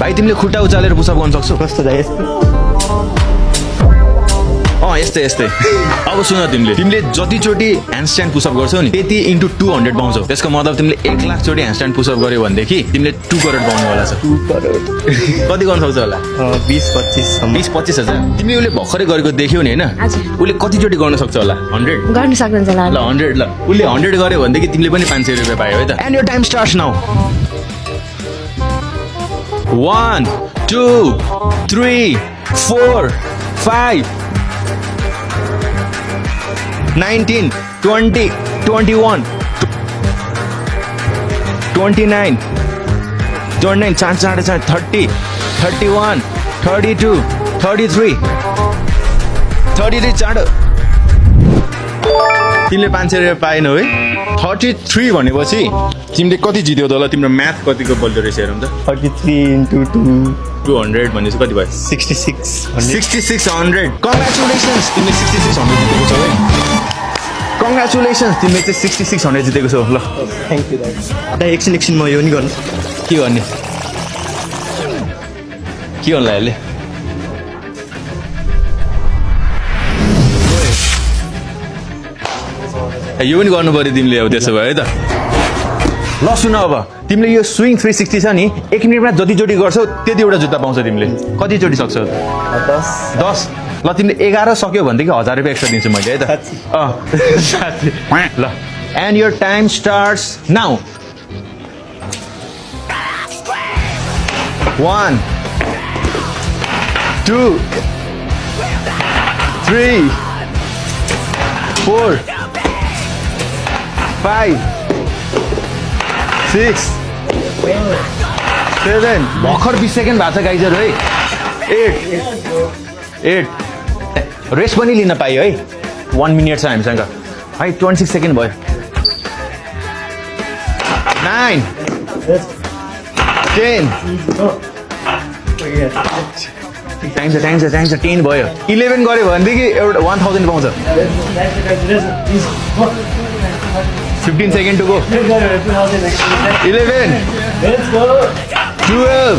भाइ तिमीले खुट्टा उचालेर पुसअप गर्न सक्छौ? कस्तो दाइ यस्तै अब सुन तिमीले जतिचोटि ह्यान्डस्ट्यान्ड पुसअप गर्छौ नि त्यति इन्टु 200 पाउँछौ। त्यसको मतलब तिमीले 1 लाख चोटि ह्यान्डस्ट्यान्ड पुसअप गर्यो भनेदेखि तिमीले 2 करोड पाउनुवाला छ। 2 करोड कति गर्न सक्छौ होला? 20-25 हजार। तिमीले उसले भर्खरै गरेको देख्यौ नि हैन? उसले कतिचोटि गर्न सक्छ होला? 100 गर्न सक्नुहुन्छ होला। ल 100 ल उसले 100 गर्यो भनेदेखि तिमीले पनि 500 रुपैयाँ पायौ है त। And your time starts now. 1 2 3 4 5 19 20 21 29 30 31 32 33 चाँडो। तिमीले 500 रुपैयाँ पाएनौ है। 33 भनेपछि तिमीले कति जित्यौ त होला? तिम्रो म्याथ कतिको बल्दो रहेछ हेरौँ त। 33 × 200 भनेपछि कति भयो? 6600। कङ्ग्रेचुलेसन्स, तिमीले 6600 जितेको छौ है। कङ्ग्रेचुलेसन्स, तिमीले चाहिँ 6600 जितेको छौ। ल थ्याङ्क यू दाइ एकछिन म यो नि गर्नु। के गर्ने यसले? यो पनि गर्नु पर्यो तिमीले अब त्यसो भयो है त। ल सुन अब तिमीले यो स्विङ 360 छ नि 1 मिनेटमा जतिचोटि गर्छौ त्यतिवटा जुत्ता पाउँछ तिमीले। कतिचोटि सक्छौ? 10। ल तिमीले 11 सक्यौ भनेदेखि 1000 रुपैयाँ एक्स्ट्रा दिन्छु मैले है त। Law and your time starts now. 1 2 3 4 5 6 7 भर्खर 20 सेकेन्ड भएको छ गाइजहरू है। 8 रेस्ट पनि लिन पाइयो है। 1 मिनट छ हामीसँग है। 26 सेकेन्ड भयो। 9 10 टाइम छ 10 भयो। 11 गऱ्यो भनेदेखि एउटा 1000 पाउँछ। 15 सेकेन्ड टु गो। 11 12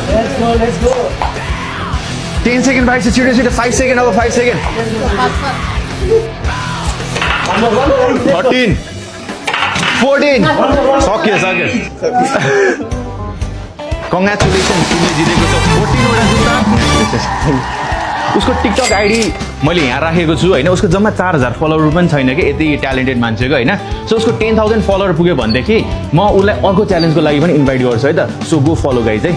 10 सेकेन्ड बाइक छ छिटो 5 सेकेन्ड अब 5 सेकेन्ड। 13 14 सक्यो। कङ्ग्रेचुलेसन, तिमीले जितेको छ 14 वटा जुत्ता। उसको टिकटक आइडी मैले यहाँ राखेको छु होइन। उसको जम्मा 4000 फलोवर पनि छैन कि यति ट्यालेन्टेड मान्छेको होइन। सो उसको 10,000 फलोवर पुग्यो भनेदेखि म उसलाई अर्को च्यालेन्जको लागि पनि इन्भाइट गर्छु है त। सो गो फलो गाइज है।